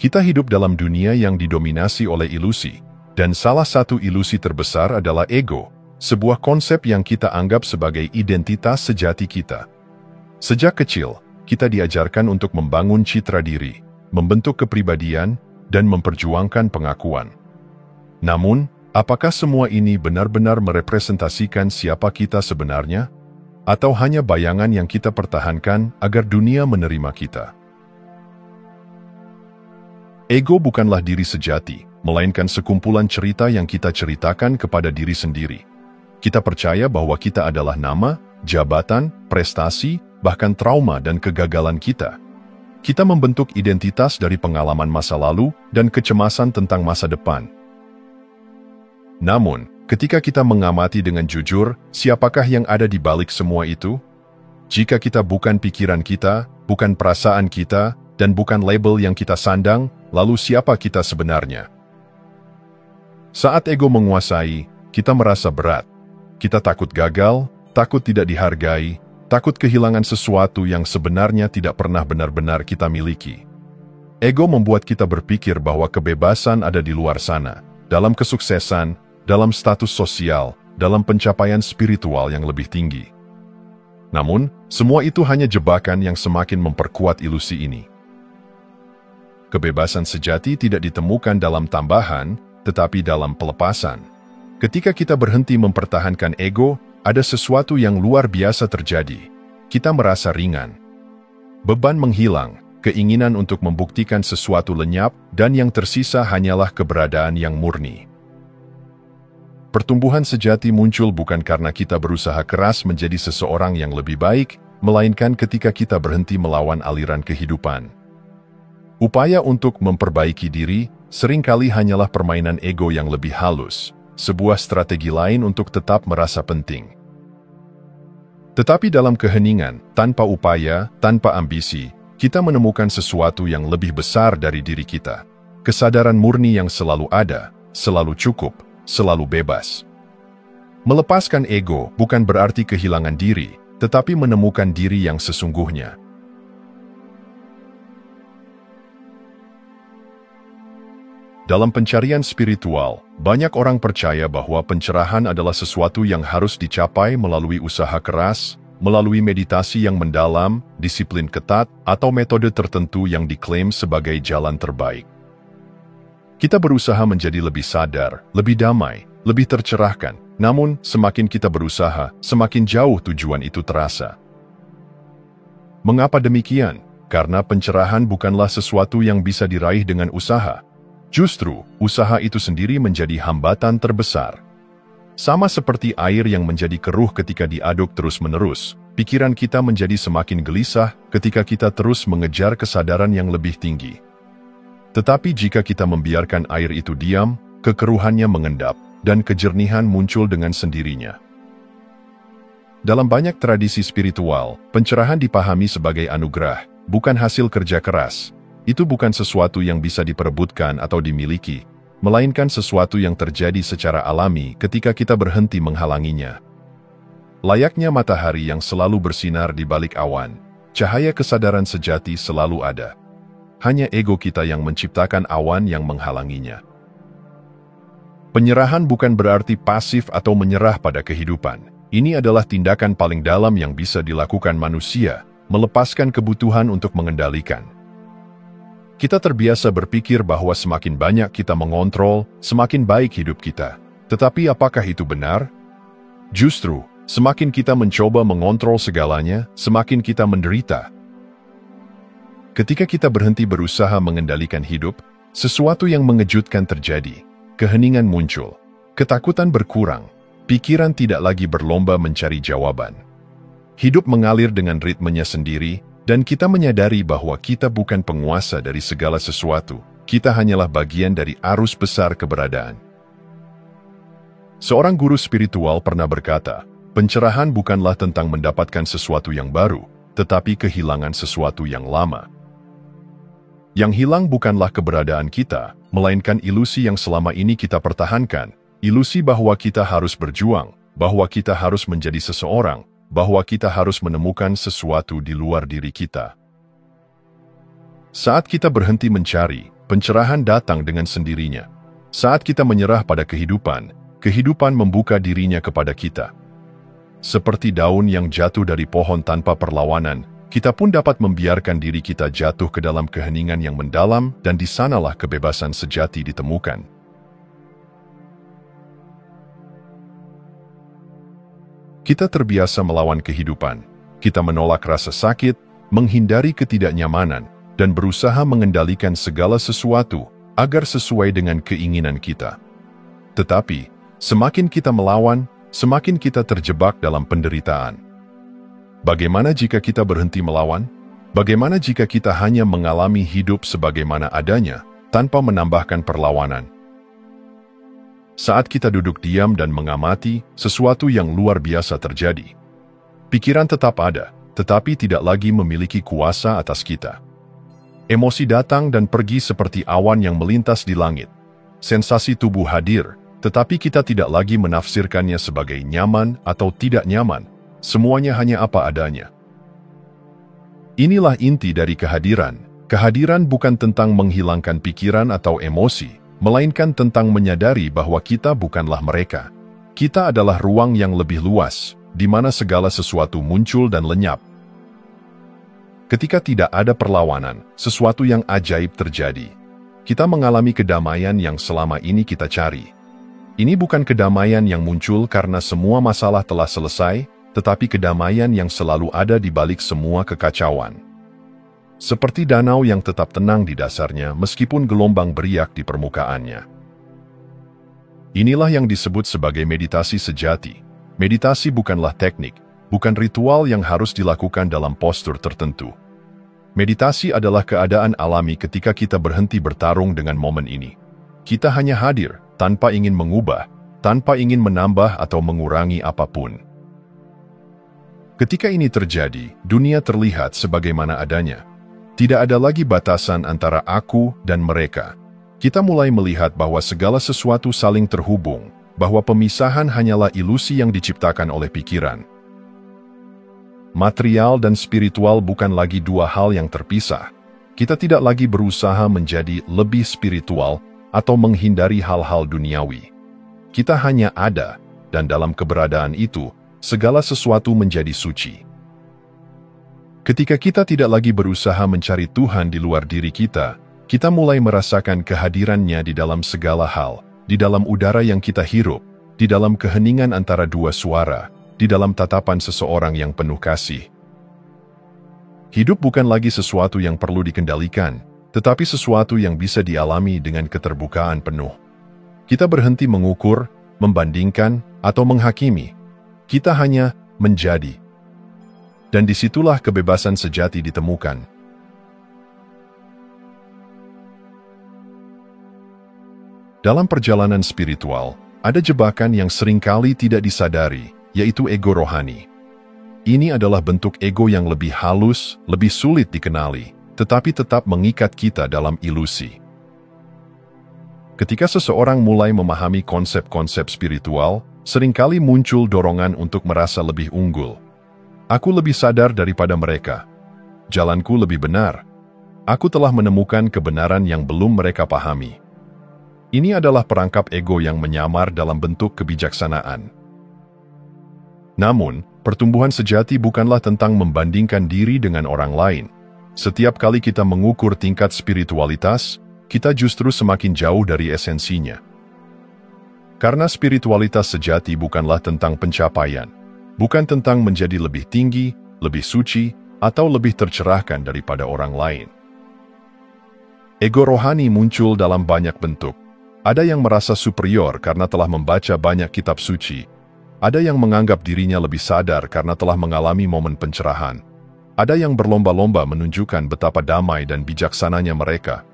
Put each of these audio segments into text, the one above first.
Kita hidup dalam dunia yang didominasi oleh ilusi, dan salah satu ilusi terbesar adalah ego, sebuah konsep yang kita anggap sebagai identitas sejati kita. Sejak kecil, kita diajarkan untuk membangun citra diri, membentuk kepribadian, dan memperjuangkan pengakuan. Namun, apakah semua ini benar-benar merepresentasikan siapa kita sebenarnya? Atau hanya bayangan yang kita pertahankan agar dunia menerima kita? Ego bukanlah diri sejati, melainkan sekumpulan cerita yang kita ceritakan kepada diri sendiri. Kita percaya bahwa kita adalah nama, jabatan, prestasi, bahkan trauma dan kegagalan kita. Kita membentuk identitas dari pengalaman masa lalu dan kecemasan tentang masa depan. Namun, ketika kita mengamati dengan jujur, siapakah yang ada di balik semua itu? Jika kita bukan pikiran kita, bukan perasaan kita, dan bukan label yang kita sandang, lalu siapa kita sebenarnya? Saat ego menguasai, kita merasa berat. Kita takut gagal, takut tidak dihargai, takut kehilangan sesuatu yang sebenarnya tidak pernah benar-benar kita miliki. Ego membuat kita berpikir bahwa kebebasan ada di luar sana, dalam kesuksesan, dalam status sosial, dalam pencapaian spiritual yang lebih tinggi. Namun, semua itu hanya jebakan yang semakin memperkuat ilusi ini. Kebebasan sejati tidak ditemukan dalam tambahan, tetapi dalam pelepasan. Ketika kita berhenti mempertahankan ego, ada sesuatu yang luar biasa terjadi. Kita merasa ringan. Beban menghilang, keinginan untuk membuktikan sesuatu lenyap, dan yang tersisa hanyalah keberadaan yang murni. Pertumbuhan sejati muncul bukan karena kita berusaha keras menjadi seseorang yang lebih baik, melainkan ketika kita berhenti melawan aliran kehidupan. Upaya untuk memperbaiki diri seringkali hanyalah permainan ego yang lebih halus, sebuah strategi lain untuk tetap merasa penting. Tetapi dalam keheningan, tanpa upaya, tanpa ambisi, kita menemukan sesuatu yang lebih besar dari diri kita. Kesadaran murni yang selalu ada, selalu cukup, selalu bebas. Melepaskan ego bukan berarti kehilangan diri, tetapi menemukan diri yang sesungguhnya. Dalam pencarian spiritual, banyak orang percaya bahwa pencerahan adalah sesuatu yang harus dicapai melalui usaha keras, melalui meditasi yang mendalam, disiplin ketat, atau metode tertentu yang diklaim sebagai jalan terbaik. Kita berusaha menjadi lebih sadar, lebih damai, lebih tercerahkan, namun semakin kita berusaha, semakin jauh tujuan itu terasa. Mengapa demikian? Karena pencerahan bukanlah sesuatu yang bisa diraih dengan usaha. Justru, usaha itu sendiri menjadi hambatan terbesar. Sama seperti air yang menjadi keruh ketika diaduk terus-menerus, pikiran kita menjadi semakin gelisah ketika kita terus mengejar kesadaran yang lebih tinggi. Tetapi jika kita membiarkan air itu diam, kekeruhannya mengendap, dan kejernihan muncul dengan sendirinya. Dalam banyak tradisi spiritual, pencerahan dipahami sebagai anugerah, bukan hasil kerja keras. Itu bukan sesuatu yang bisa diperebutkan atau dimiliki, melainkan sesuatu yang terjadi secara alami ketika kita berhenti menghalanginya. Layaknya matahari yang selalu bersinar di balik awan, cahaya kesadaran sejati selalu ada. Hanya ego kita yang menciptakan awan yang menghalanginya. Penyerahan bukan berarti pasif atau menyerah pada kehidupan. Ini adalah tindakan paling dalam yang bisa dilakukan manusia, melepaskan kebutuhan untuk mengendalikan. Kita terbiasa berpikir bahwa semakin banyak kita mengontrol, semakin baik hidup kita. Tetapi apakah itu benar? Justru, semakin kita mencoba mengontrol segalanya, semakin kita menderita. Ketika kita berhenti berusaha mengendalikan hidup, sesuatu yang mengejutkan terjadi. Keheningan muncul, ketakutan berkurang, pikiran tidak lagi berlomba mencari jawaban. Hidup mengalir dengan ritmenya sendiri, dan kita menyadari bahwa kita bukan penguasa dari segala sesuatu, kita hanyalah bagian dari arus besar keberadaan. Seorang guru spiritual pernah berkata, pencerahan bukanlah tentang mendapatkan sesuatu yang baru, tetapi kehilangan sesuatu yang lama. Yang hilang bukanlah keberadaan kita, melainkan ilusi yang selama ini kita pertahankan, ilusi bahwa kita harus berjuang, bahwa kita harus menjadi seseorang, bahwa kita harus menemukan sesuatu di luar diri kita. Saat kita berhenti mencari, pencerahan datang dengan sendirinya. Saat kita menyerah pada kehidupan, kehidupan membuka dirinya kepada kita. Seperti daun yang jatuh dari pohon tanpa perlawanan, kita pun dapat membiarkan diri kita jatuh ke dalam keheningan yang mendalam, dan di sanalah kebebasan sejati ditemukan. Kita terbiasa melawan kehidupan. Kita menolak rasa sakit, menghindari ketidaknyamanan, dan berusaha mengendalikan segala sesuatu agar sesuai dengan keinginan kita. Tetapi, semakin kita melawan, semakin kita terjebak dalam penderitaan. Bagaimana jika kita berhenti melawan? Bagaimana jika kita hanya mengalami hidup sebagaimana adanya, tanpa menambahkan perlawanan? Saat kita duduk diam dan mengamati, sesuatu yang luar biasa terjadi. Pikiran tetap ada, tetapi tidak lagi memiliki kuasa atas kita. Emosi datang dan pergi seperti awan yang melintas di langit. Sensasi tubuh hadir, tetapi kita tidak lagi menafsirkannya sebagai nyaman atau tidak nyaman. Semuanya hanya apa adanya. Inilah inti dari kehadiran. Kehadiran bukan tentang menghilangkan pikiran atau emosi, melainkan tentang menyadari bahwa kita bukanlah mereka. Kita adalah ruang yang lebih luas, di mana segala sesuatu muncul dan lenyap. Ketika tidak ada perlawanan, sesuatu yang ajaib terjadi. Kita mengalami kedamaian yang selama ini kita cari. Ini bukan kedamaian yang muncul karena semua masalah telah selesai, tetapi kedamaian yang selalu ada di balik semua kekacauan. Seperti danau yang tetap tenang di dasarnya meskipun gelombang beriak di permukaannya. Inilah yang disebut sebagai meditasi sejati. Meditasi bukanlah teknik, bukan ritual yang harus dilakukan dalam postur tertentu. Meditasi adalah keadaan alami ketika kita berhenti bertarung dengan momen ini. Kita hanya hadir, tanpa ingin mengubah, tanpa ingin menambah atau mengurangi apapun. Ketika ini terjadi, dunia terlihat sebagaimana adanya. Tidak ada lagi batasan antara aku dan mereka. Kita mulai melihat bahwa segala sesuatu saling terhubung, bahwa pemisahan hanyalah ilusi yang diciptakan oleh pikiran. Material dan spiritual bukan lagi dua hal yang terpisah. Kita tidak lagi berusaha menjadi lebih spiritual atau menghindari hal-hal duniawi. Kita hanya ada, dan dalam keberadaan itu, segala sesuatu menjadi suci. Ketika kita tidak lagi berusaha mencari Tuhan di luar diri kita, kita mulai merasakan kehadirannya di dalam segala hal, di dalam udara yang kita hirup, di dalam keheningan antara dua suara, di dalam tatapan seseorang yang penuh kasih. Hidup bukan lagi sesuatu yang perlu dikendalikan, tetapi sesuatu yang bisa dialami dengan keterbukaan penuh. Kita berhenti mengukur, membandingkan, atau menghakimi. Kita hanya menjadi. Dan disitulah kebebasan sejati ditemukan. Dalam perjalanan spiritual, ada jebakan yang seringkali tidak disadari, yaitu ego rohani. Ini adalah bentuk ego yang lebih halus, lebih sulit dikenali, tetapi tetap mengikat kita dalam ilusi. Ketika seseorang mulai memahami konsep-konsep spiritual, seringkali muncul dorongan untuk merasa lebih unggul. Aku lebih sadar daripada mereka. Jalanku lebih benar. Aku telah menemukan kebenaran yang belum mereka pahami. Ini adalah perangkap ego yang menyamar dalam bentuk kebijaksanaan. Namun, pertumbuhan sejati bukanlah tentang membandingkan diri dengan orang lain. Setiap kali kita mengukur tingkat spiritualitas, kita justru semakin jauh dari esensinya. Karena spiritualitas sejati bukanlah tentang pencapaian, bukan tentang menjadi lebih tinggi, lebih suci, atau lebih tercerahkan daripada orang lain. Ego rohani muncul dalam banyak bentuk. Ada yang merasa superior karena telah membaca banyak kitab suci. Ada yang menganggap dirinya lebih sadar karena telah mengalami momen pencerahan. Ada yang berlomba-lomba menunjukkan betapa damai dan bijaksananya mereka.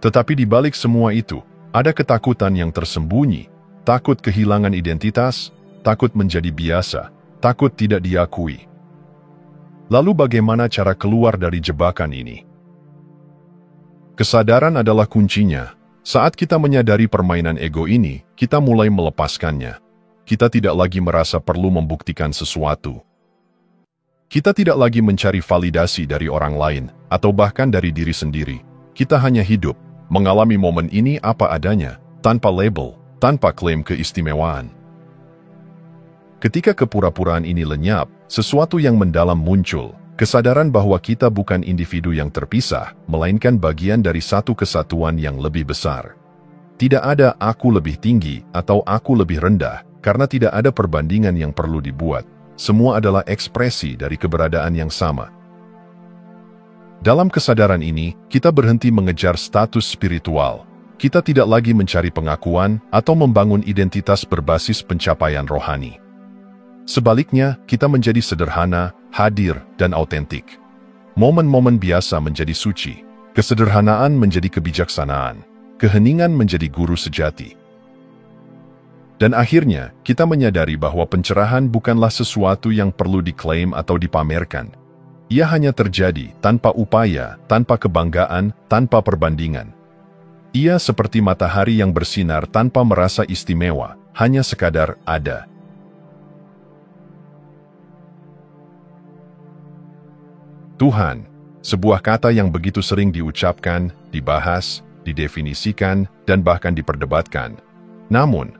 Tetapi di balik semua itu, ada ketakutan yang tersembunyi, takut kehilangan identitas, takut menjadi biasa, takut tidak diakui. Lalu bagaimana cara keluar dari jebakan ini? Kesadaran adalah kuncinya. Saat kita menyadari permainan ego ini, kita mulai melepaskannya. Kita tidak lagi merasa perlu membuktikan sesuatu. Kita tidak lagi mencari validasi dari orang lain, atau bahkan dari diri sendiri. kita hanya hidup, mengalami momen ini apa adanya, tanpa label, tanpa klaim keistimewaan. Ketika kepura-puraan ini lenyap, sesuatu yang mendalam muncul, kesadaran bahwa kita bukan individu yang terpisah, melainkan bagian dari satu kesatuan yang lebih besar. Tidak ada aku lebih tinggi atau aku lebih rendah, karena tidak ada perbandingan yang perlu dibuat. Semua adalah ekspresi dari keberadaan yang sama. Dalam kesadaran ini, kita berhenti mengejar status spiritual. Kita tidak lagi mencari pengakuan atau membangun identitas berbasis pencapaian rohani. Sebaliknya, kita menjadi sederhana, hadir, dan autentik. Momen-momen biasa menjadi suci, kesederhanaan menjadi kebijaksanaan, keheningan menjadi guru sejati. Dan akhirnya, kita menyadari bahwa pencerahan bukanlah sesuatu yang perlu diklaim atau dipamerkan. Ia hanya terjadi tanpa upaya, tanpa kebanggaan, tanpa perbandingan. Ia seperti matahari yang bersinar tanpa merasa istimewa, hanya sekadar ada. Tuhan, sebuah kata yang begitu sering diucapkan, dibahas, didefinisikan, dan bahkan diperdebatkan. Namun,